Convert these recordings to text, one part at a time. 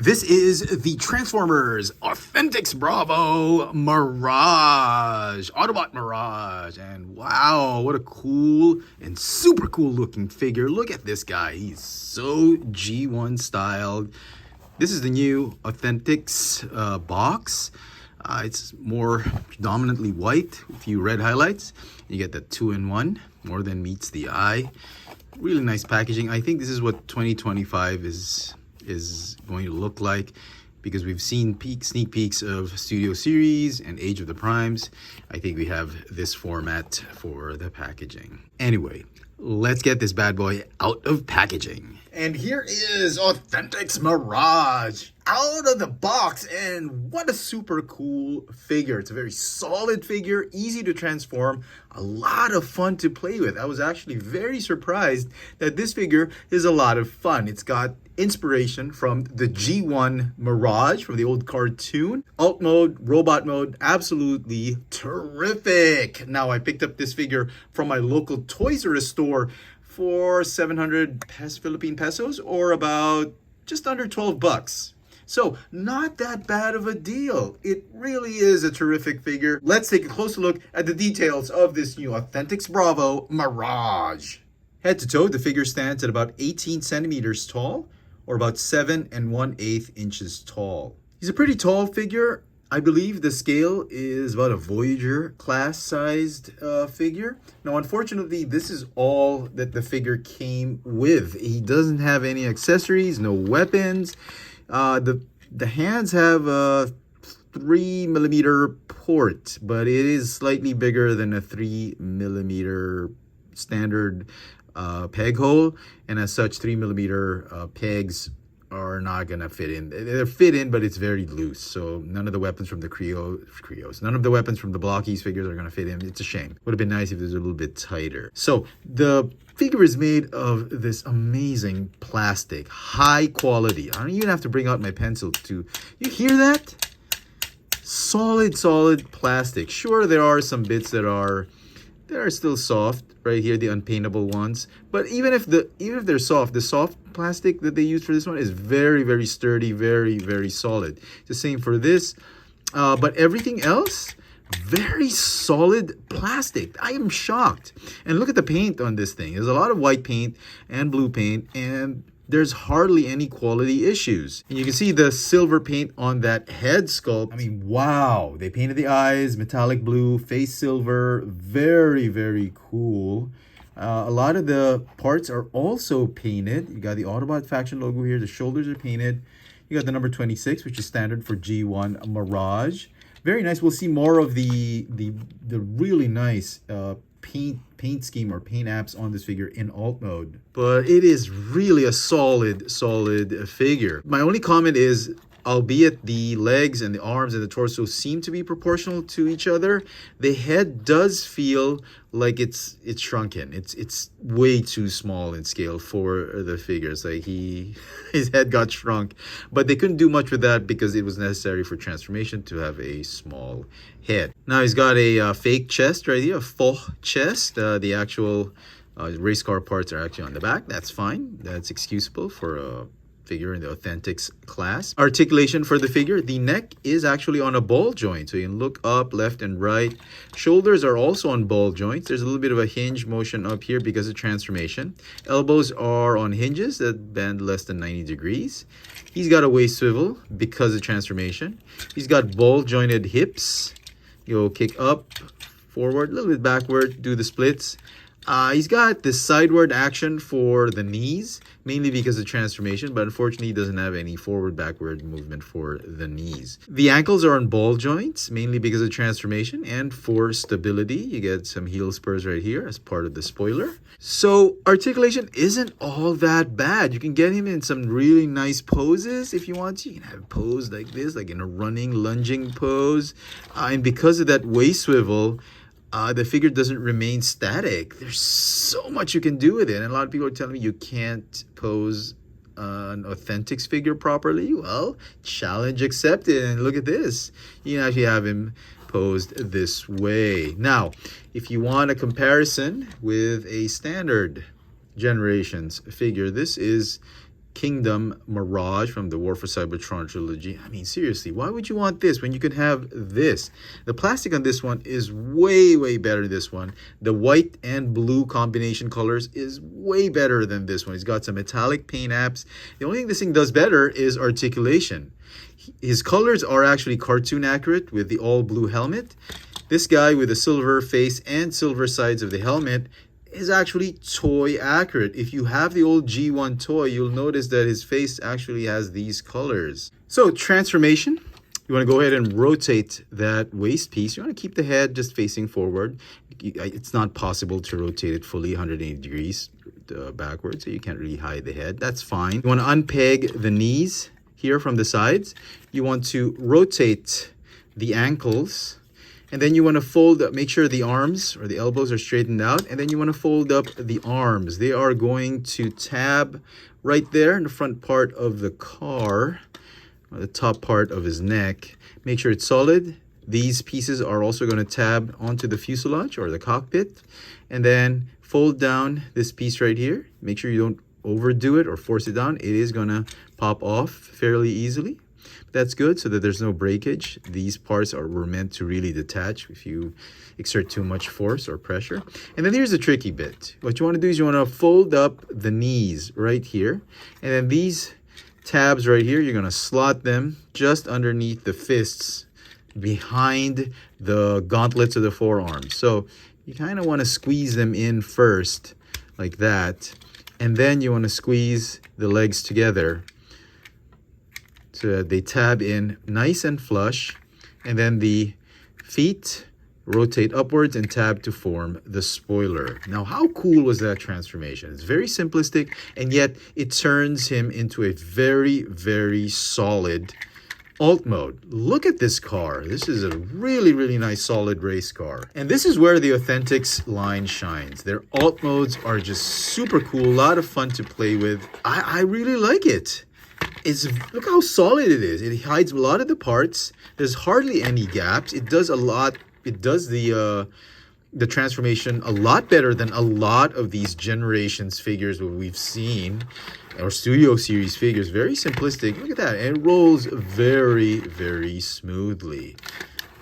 This is the Transformers Authentics Bravo Mirage, Autobot Mirage, and wow, what a cool and super cool looking figure. Look at this guy, he's so G1 styled. This is the new Authentics box. It's more predominantly white with a few red highlights. You get the 2-in-1, more than meets the eye. Really nice packaging. I think this is what 2025 is going to look like, because we've seen sneak peeks of Studio Series and Age of the Primes. I think we have this format for the packaging. Anyway, let's get this bad boy out of packaging. And here is Authentics Mirage out of the box, and what a super cool figure. It's a very solid figure, easy to transform, a lot of fun to play with. I was actually very surprised that this figure is a lot of fun. It's got inspiration from the G1 Mirage from the old cartoon. Alt mode, robot mode, absolutely terrific. Now, I picked up this figure from my local Toys R Us store for 700 Philippine pesos, or about just under 12 bucks. So not that bad of a deal. It really is a terrific figure. Let's take a closer look at the details of this new Authentics Bravo Mirage. Head to toe, the figure stands at about 18 centimeters tall, or about 7 1/8 inches tall. He's a pretty tall figure. I believe the scale is about a Voyager class sized figure. Now, unfortunately, this is all that the figure came with. He doesn't have any accessories, no weapons. The hands have a 3mm port, but it is slightly bigger than a 3mm standard peg hole, and as such 3mm pegs are not gonna fit in. They're fit in, but it's very loose, so none of the weapons from the none of the weapons from the Blockies figures are gonna fit in. It's a shame. Would have been nice if it was a little bit tighter. So the figure is made of this amazing plastic, high quality. I don't even have to bring out my pencil to, you hear that? Solid plastic. Sure, there are some bits that are still soft right here, the unpaintable ones, but even if they're soft, the soft plastic that they use for this one is very sturdy, very solid. The same for this, but everything else, very solid plastic. I am shocked. And look at the paint on this thing. There's a lot of white paint and blue paint, and there's hardly any quality issues. And you can see the silver paint on that head sculpt. I mean, wow. They painted the eyes metallic blue, face silver. Very cool. A lot of the parts are also painted. You got the Autobot faction logo here. The shoulders are painted. You got the number 26, which is standard for G1 Mirage. Very nice. We'll see more of the really nice paint scheme or paint apps on this figure in alt mode. But it is really a solid figure. My only comment is, albeit the legs and the arms and the torso seem to be proportional to each other, the head does feel like it's shrunken. It's way too small in scale for the figure. It's like his head got shrunk, but they couldn't do much with that because it was necessary for transformation to have a small head. Now he's got a fake chest right here, a faux chest. The actual race car parts are actually on the back. That's fine. That's excusable for a figure in the Authentics class. Articulation for the figure, the neck is actually on a ball joint, so you can look up, left, and right. Shoulders are also on ball joints. There's a little bit of a hinge motion up here because of transformation. Elbows are on hinges that bend less than 90 degrees. He's got a waist swivel because of transformation. He's got ball jointed hips. You'll kick up, forward, a little bit backward, do the splits. He's got this sideward action for the knees, mainly because of transformation, but unfortunately he doesn't have any forward-backward movement for the knees. The ankles are on ball joints, mainly because of transformation, and for stability. You get some heel spurs right here as part of the spoiler. So articulation isn't all that bad. You can get him in some really nice poses if you want to. You can have a pose like this, like in a running, lunging pose. And because of that waist swivel, the figure doesn't remain static. There's so much you can do with it. And a lot of people are telling me you can't pose an Authentics figure properly. Well, challenge accepted. And look at this. You can actually have him posed this way. Now, if you want a comparison with a standard generations figure, this is Kingdom Mirage from the War for Cybertron trilogy. I mean, seriously, why would you want this when you could have this? The plastic on this one is way, way better than this one. The white and blue combination colors is way better than this one. He's got some metallic paint apps. The only thing this thing does better is articulation. His colors are actually cartoon accurate with the all blue helmet. This guy with the silver face and silver sides of the helmet is actually toy accurate. If you have the old G1 toy, you'll notice that his face actually has these colors. So transformation, you want to go ahead and rotate that waist piece. You want to keep the head just facing forward. It's not possible to rotate it fully 180 degrees backwards, so you can't really hide the head. That's fine. You want to unpeg the knees here from the sides. You want to rotate the ankles. And then you want to fold up, make sure the arms or the elbows are straightened out. And then you want to fold up the arms. They are going to tab right there in the front part of the car, the top part of his neck. Make sure it's solid. These pieces are also going to tab onto the fuselage or the cockpit. And then fold down this piece right here. Make sure you don't overdo it or force it down. It is going to pop off fairly easily. That's good so that there's no breakage. These parts were meant to really detach if you exert too much force or pressure. And then here's the tricky bit. What you want to do is you want to fold up the knees right here. And then these tabs right here, you're going to slot them just underneath the fists behind the gauntlets of the forearms. So you kind of want to squeeze them in first like that. And then you want to squeeze the legs together so that they tab in nice and flush, and then the feet rotate upwards and tab to form the spoiler. Now, how cool was that transformation? It's very simplistic, and yet it turns him into a very, very solid alt mode. Look at this car. This is a really, really nice solid race car. And this is where the Authentics line shines. Their alt modes are just super cool, a lot of fun to play with. I really like it. Look how solid it is. It hides a lot of the parts. There's hardly any gaps. It does a lot. It does the transformation a lot better than a lot of these Generations figures that we've seen, or Studio Series figures. Very simplistic. Look at that. And it rolls very, very smoothly.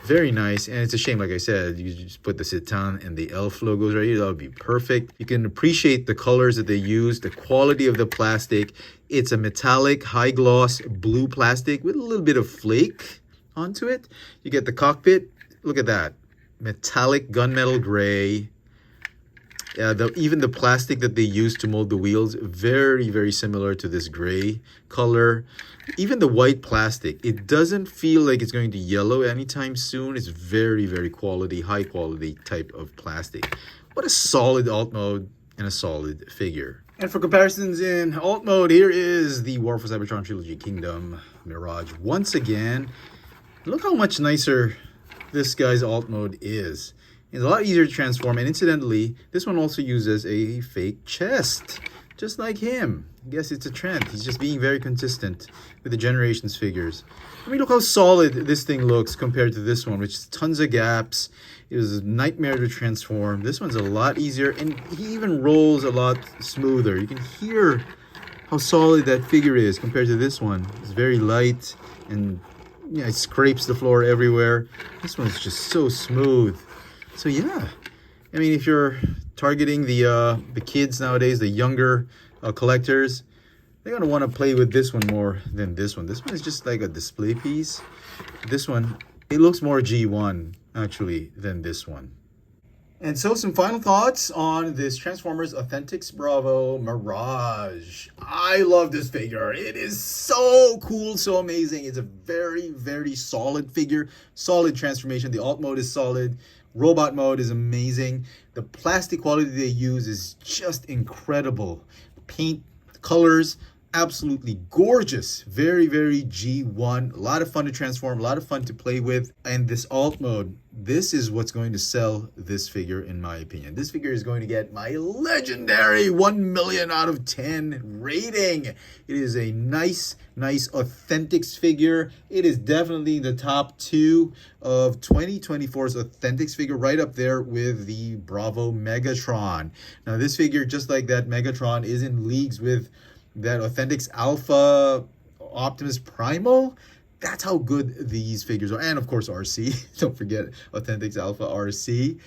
Very nice. And it's a shame, like I said, you just put the Citan and the Elf logos right here. That would be perfect. You can appreciate the colors that they use, the quality of the plastic. It's a metallic, high gloss blue plastic with a little bit of flake onto it. You get the cockpit. Look at that. Metallic gunmetal gray. Even the plastic that they use to mold the wheels, very, very similar to this gray color. Even the white plastic, it doesn't feel like it's going to yellow anytime soon. It's very, very quality, high quality type of plastic. What a solid alt mode and a solid figure. And for comparisons in alt mode, here is the War for Cybertron Trilogy Kingdom Mirage. Once again, look how much nicer this guy's alt mode is. It's a lot easier to transform, and incidentally, this one also uses a fake chest, just like him. I guess it's a trend. He's just being very consistent with the Generations figures. I mean, look how solid this thing looks compared to this one, which is tons of gaps. It was a nightmare to transform. This one's a lot easier, and he even rolls a lot smoother. You can hear how solid that figure is compared to this one. It's very light, and it scrapes the floor everywhere. This one's just so smooth. So yeah, I mean, if you're targeting the kids nowadays, the younger collectors, they're gonna want to play with this one more than this one. This one is just like a display piece. This one, it looks more G1 actually than this one. And so some final thoughts on this Transformers Authentics Bravo Mirage. I love this figure. It is so cool, so amazing. It's a very, very solid figure, solid transformation. The alt mode is solid. Robot mode is amazing. The plastic quality they use is just incredible. Paint, colors, absolutely gorgeous. Very, very G1. A lot of fun to transform, a lot of fun to play with. And this alt mode, this is what's going to sell this figure, in my opinion. This figure is going to get my legendary 1 million out of 10 rating. It is a nice Authentics figure. It is definitely the top 2 of 2024's Authentics figure, right up there with the Bravo Megatron. Now this figure, just like that Megatron, is in leagues with that Authentics Alpha Optimus Primal. That's how good these figures are. And of course, RC. Don't forget Authentics Alpha RC.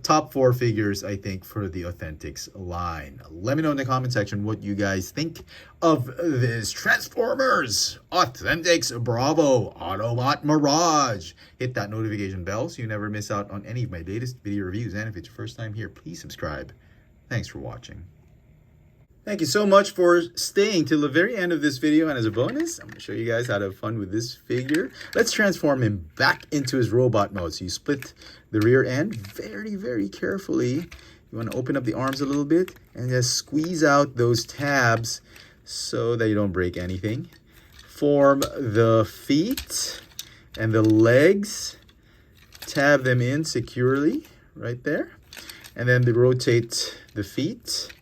Top 4 figures, I think, for the Authentics line. Let me know in the comment section what you guys think of this Transformers Authentics Bravo Autobot Mirage. Hit that notification bell so you never miss out on any of my latest video reviews. And if it's your first time here, please subscribe. Thanks for watching. Thank you so much for staying till the very end of this video. And as a bonus, I'm going to show you guys how to have fun with this figure. Let's transform him back into his robot mode. So you split the rear end very, very carefully. You want to open up the arms a little bit and just squeeze out those tabs so that you don't break anything. Form the feet and the legs. Tab them in securely right there. And then rotate the feet.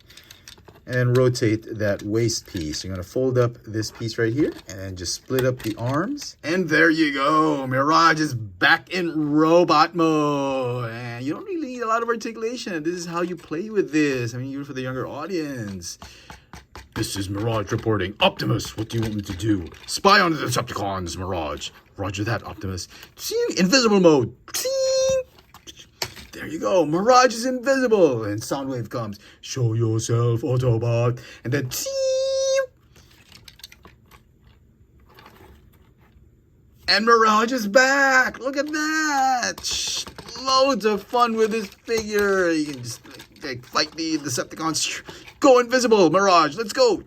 And then rotate that waist piece. You're going to fold up this piece right here and then just split up the arms. And there you go. Mirage is back in robot mode. And you don't really need a lot of articulation. This is how you play with this. I mean, even for the younger audience. This is Mirage reporting. Optimus, what do you want me to do? Spy on the Decepticons, Mirage. Roger that, Optimus. Invisible mode. There you go. Mirage is invisible. And Soundwave comes. Show yourself, Autobot. And then... And Mirage is back. Look at that. Loads of fun with this figure. You can just like, fight the Decepticons. Go invisible, Mirage. Let's go.